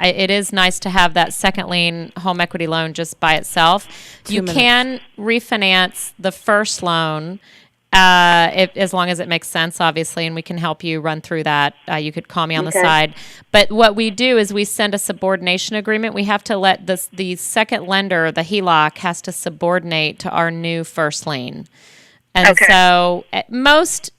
It is nice to have that second lien home equity loan just by itself. You can refinance the first loan. As long as it makes sense, obviously, and we can help you run through that. You could call me on the side. But what we do is we send a subordination agreement. We have to let the second lender, the HELOC, has to subordinate to our new first lien. And so most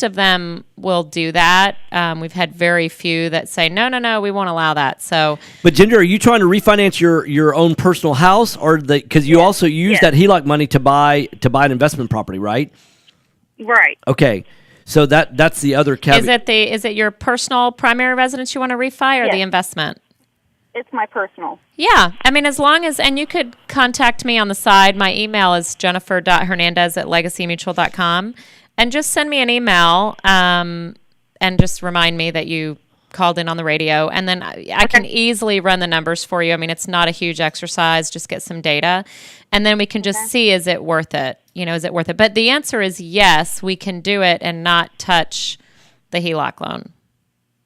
of them will do that. We've had very few that say, no, we won't allow that. So,
but Ginger, are you trying to refinance your own personal house, or because you also use that HELOC money to buy an investment property, right?
Right.
Okay. So that's the other caveat.
Is it your personal primary residence you want to refi or the investment?
It's my personal.
Yeah. I mean, as long as, and you could contact me on the side. My email is jennifer.hernandez@legacymutual.com. And just send me an email and just remind me that you called in on the radio. And then I can easily run the numbers for you. I mean, it's not a huge exercise. Just get some data. And then we can just see, is it worth it? Is it worth it? But the answer is yes, we can do it and not touch the HELOC loan.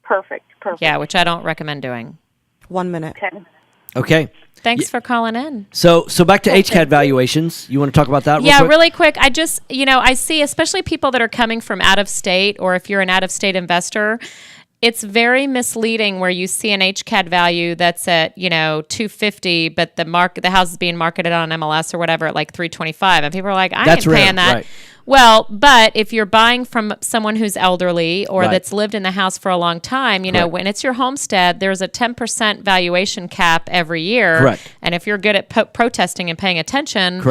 Perfect.
Yeah, which I don't recommend doing.
1 minute.
Okay.
Okay.
Thanks for calling in.
So back to HCAD valuations. You want to talk about that?
Really quick. I just, I see, especially people that are coming from out of state, or if you're an out of state investor, it's very misleading where you see an HCAD value that's at, $250, but the house is being marketed on MLS or whatever at like $325, and people are like, I ain't paying that.
Right.
Well, but if you're buying from someone who's elderly or that's lived in the house for a long time, when it's your homestead, there's a 10% valuation cap every year.
Correct.
And if you're good at protesting and paying attention,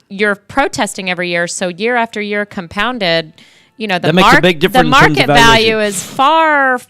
you're protesting every year. So year after year compounded, the market value is far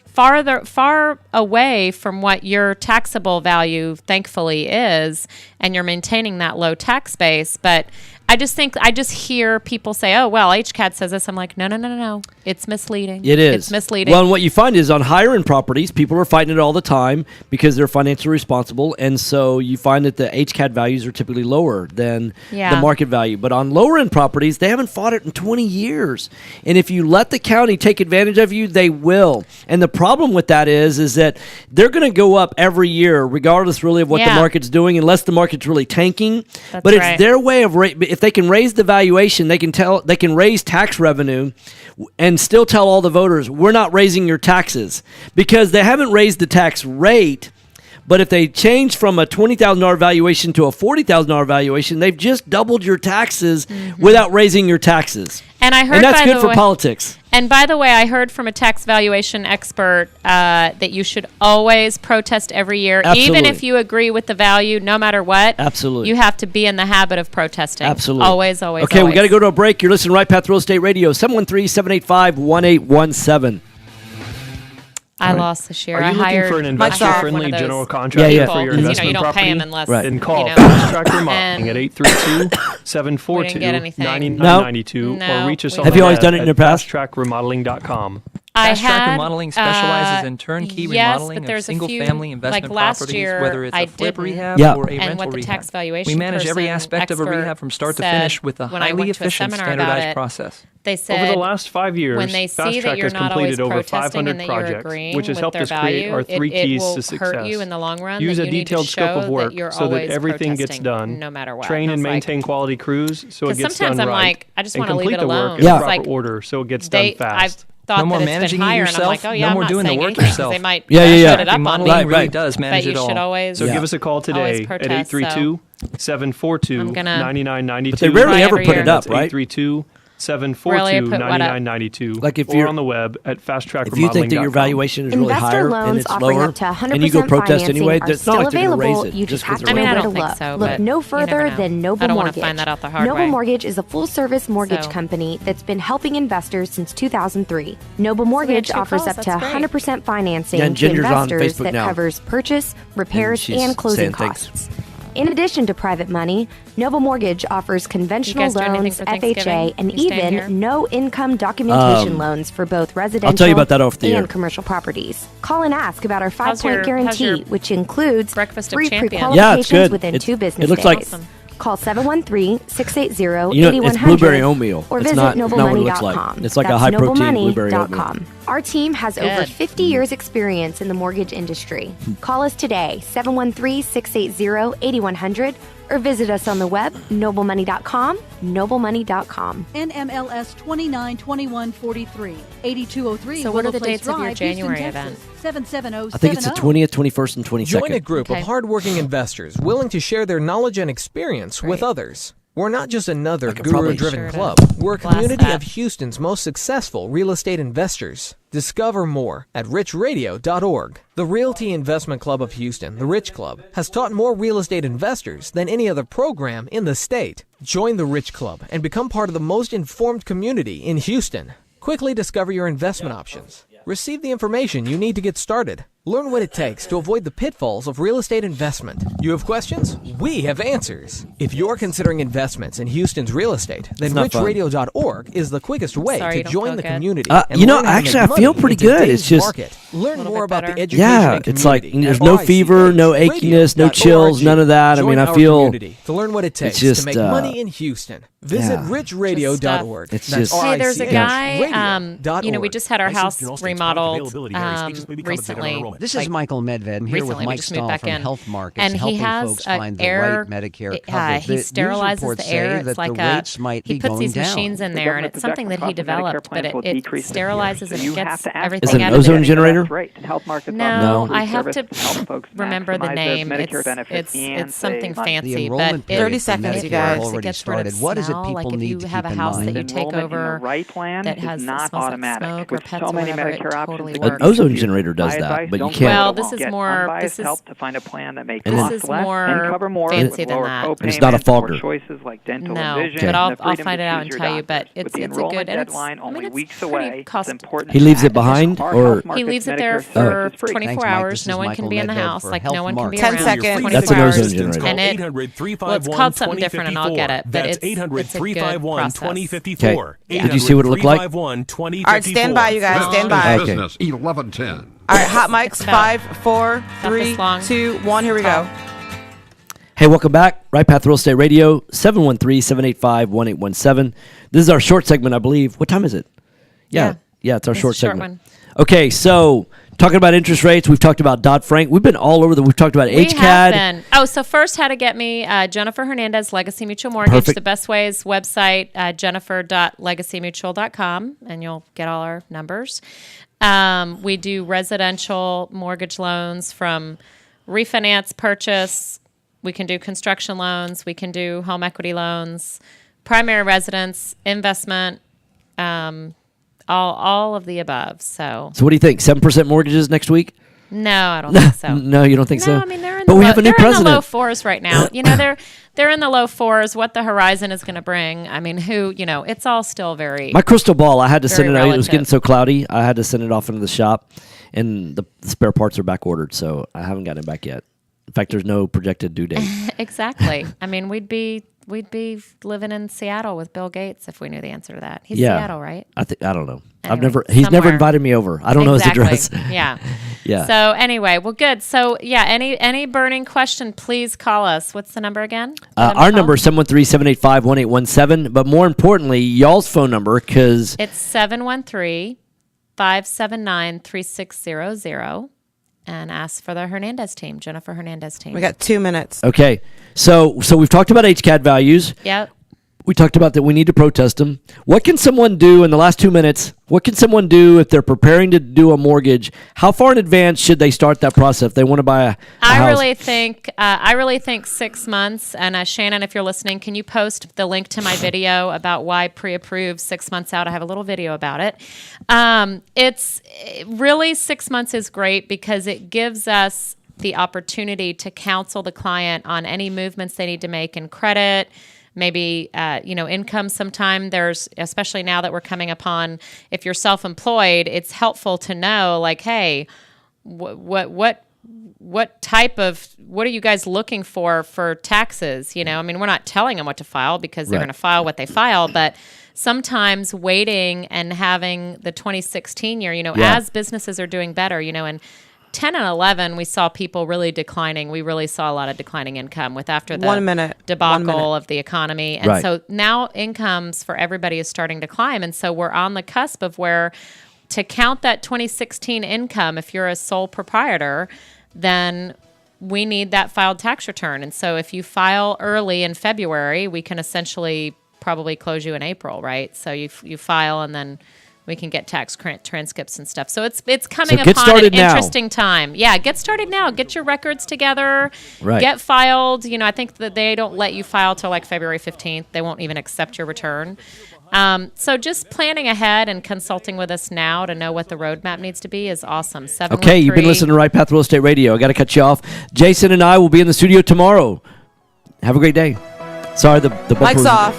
away from what your taxable value thankfully is, and you're maintaining that low tax base. But I just hear people say, oh, well, HCAD says this. I'm like, no. It's misleading.
It is.
It's misleading.
Well, and what you find is on higher end properties, people are fighting it all the time because they're financially responsible. And so you find that the HCAD values are typically lower than the market value. But on lower end properties, they haven't fought it in 20 years. And if you let the county take advantage of you, they will. And the problem with that is that they're going to go up every year, regardless really of what the market's doing, unless the market's really tanking. But it's their way of if they can raise the valuation, they can raise tax revenue and still tell all the voters, we're not raising your taxes, because they haven't raised the tax rate. But if they change from a $20,000 valuation to a $40,000 valuation, they've just doubled your taxes without raising your taxes.
And I heard,
and that's good for politics.
And by the way, I heard from a tax valuation expert that you should always protest every year, even if you agree with the value, no matter what.
Absolutely.
You have to be in the habit of protesting.
Absolutely.
Always.
Okay, we got to go to a break. You're listening to Right Path Real Estate Radio, 713-785-1817.
I lost this year.
Are you looking for an investor-friendly general contractor for your investment
you don't
property?
pay them unless
Then call Fast Track Remodeling at 832-742-9992 or reach us on
Have you always done it in your past?
FastTrackRemodeling.com.
Fast Track Remodeling specializes in turnkey remodeling of single-family investment properties, whether it's a flip rehab or a rental rehab. We manage every aspect of a rehab from start to finish with a highly efficient, standardized process.
They said
over the last 5 years,
when they
Fast
see
Track
that you're
has
not always
completed over
protesting
500
and that you're
projects,
agreeing
which has
with
helped
their
us create
value,
our three keys
will
to success.
hurt you in the long run.
Use
that
a
you need to
detailed scope
show
of work
that you're
so that
always
everything gets
protesting
done.
no matter what.
Train and maintain quality crews so it gets done
sometimes I'm
right.
like, I just want to leave it
complete the
alone.
work in proper order so it gets done fast.
No
more
that
managing
been higher,
it yourself.
And I'm like, oh, yeah,
no more doing the work yourself.
They might
put
it up on me.
Really does manage
it all.
Should
always,
so give us a call today at 832-742-9992.
But they rarely ever put it up, right?
832-742-9992.
Like if
or
you're
on the web at fasttrackremodeling.com.
If you think that your valuation is really higher and it's lower,
and
you go protest anyway, it's not like they're going to raise it.
You just have to
I
know
don't
where
think
to look.
so.
Look no further than Noble
I don't
Mortgage.
Want to find that out the hard
Noble
way.
Mortgage is a full-service mortgage company that's been helping investors since 2003. Noble Mortgage offers up to 100% financing to investors that covers purchase, repairs, and closing costs. In addition to private money, Noble Mortgage offers conventional loans, FHA, and even no-income documentation loans for both residential and commercial properties. Call and ask about our 5-point guarantee, which includes free pre-qualifications within 2 business days.
Awesome.
Call 713-680-8100
it's blueberry oatmeal.
Or
it's
visit
not
noblemoney.com.
It's like a high-protein blueberry oatmeal.
Our team has over 50 years experience in the mortgage industry. Call us today, 713-680-8100, or visit us on the web, noblemoney.com, noblemoney.com.
NMLS 292143, 8203.
So what are the dates of your January event?
77070.
I think it's the 20th, 21st, and 22nd.
Join a group of hardworking investors willing to share their knowledge and experience with others. We're not just another guru-driven club. We're a community of Houston's most successful real estate investors. Discover more at richradio.org. The Realty Investment Club of Houston, the Rich Club, has taught more real estate investors than any other program in the state. Join the Rich Club and become part of the most informed community in Houston. Quickly discover your investment options. Receive the information you need to get started. Learn what it takes to avoid the pitfalls of real estate investment. You have questions? We have answers. If you're considering investments in Houston's real estate, then richradio.org is the quickest way to join the community.
Actually, I feel pretty good. It's just
learn more about the education.
Yeah, it's like there's no fever, no achiness, no chills, none of that. I mean, I feel
to learn what it takes to make money in Houston. Visit richradio.org.
It's just
there's a guy. We just had our house remodeled recently,
moment.
This is Michael Medved. I'm here with Mike Stahl from Health Markets,
and
helping
he has
folks find the right Medicare coverage.
He sterilizes the air. It's like he puts these machines in there, and it's something that he developed, but it sterilizes and it gets everything
out of it. Is it an ozone generator?
No, I have to remember the name. It's something fancy, but
30 seconds, you guys.
It gets rid of smell.
What is it people need to keep in mind?
Like if you have a house that you take over that has smells like smoke or pets or whatever, it totally works.
An ozone generator does that, but you can't.
Well, this is more. This is
help to find a plan that makes
this is more fancy than that.
It's not a fogger.
Choices like dental
no,
and vision,
but I'll find it out and tell you. But it's a good.
Deadline only weeks away.
He leaves it behind, or
he leaves it there for 24 hours. No one can be in the house. Like no one can be around.
10 seconds.
That's an ozone generator.
And it's called something different, and I'll get it. But it's a good process.
Okay. Did you see what it looked like?
All right, stand by, you guys. Stand by.
Okay.
1110.
All right, hot mics. 5, 4, 3, 2, 1. Here we go.
Hey, welcome back. Right Path Real Estate Radio, 713-785-1817. This is our short segment, I believe. What time is it? Yeah, it's our short segment. Okay, so talking about interest rates, we've talked about Dodd-Frank. We've been all over we've talked about HCAD.
Have been. Oh, so first, how to get me, Jennifer Hernandez, Legacy Mutual Mortgage.
Perfect.
The best way is website, jennifer.legacymutual.com, and you'll get all our numbers. We do residential mortgage loans from refinance, purchase. We can do construction loans. We can do home equity loans, primary residence, investment, all of the above. So
what do you think? 7% mortgages next week?
No, I don't think so.
No, you don't think so?
No, I mean they're in
but
the
we have a new president.
In the low fours right now. They're in the low fours. What the horizon is going to bring? I mean, it's all still very.
My crystal ball. I had to send it.
Relative.
It was getting so cloudy. I had to send it off into the shop, and the spare parts are back ordered, so I haven't gotten it back yet. In fact, there's no projected due date.
Exactly. I mean, we'd be living in Seattle with Bill Gates if we knew the answer to that. He's Seattle, right?
I don't know.
Anyway,
he's never invited me over. I don't know his address.
Yeah.
Yeah.
So anyway, well, good. So yeah, any burning question, please call us. What's the number again?
Our number is 713-785-1817. But more importantly, y'all's phone number, because
it's 713-579-3600. And ask for the Hernandez team, Jennifer Hernandez team.
We got 2 minutes.
Okay. So we've talked about HCAD values.
Yep.
We talked about that we need to protest them. What can someone do in the last 2 minutes? What can someone do if they're preparing to do a mortgage? How far in advance should they start that process if they want to buy a house?
I really think 6 months. And Shannon, if you're listening, can you post the link to my video about why pre-approved 6 months out? I have a little video about it. It's really 6 months is great because it gives us the opportunity to counsel the client on any movements they need to make in credit. Maybe, income sometime. There's, especially now that we're coming upon, if you're self-employed, it's helpful to know, like, hey, what type of, what are you guys looking for taxes? I mean, we're not telling them what to file because they're going to file what they file, but sometimes waiting and having the 2016 year, as businesses are doing better, and 10 and 11, we saw people really declining. We really saw a lot of declining income after the debacle of the economy. And so now incomes for everybody is starting to climb. And so we're on the cusp of where to count that 2016 income, if you're a sole proprietor, then we need that filed tax return. And so if you file early in February, we can essentially probably close you in April, right? So you file and then we can get tax transcripts and stuff. So it's coming upon an interesting time. Yeah, get started now. Get your records together.
Right.
Get filed. I think that they don't let you file till like February 15th. They won't even accept your return. So just planning ahead and consulting with us now to know what the roadmap needs to be is awesome.
Okay, you've been listening to Right Path Real Estate Radio. I got to cut you off. Jason and I will be in the studio tomorrow. Have a great day. Sorry, the bumper.
Mike's off.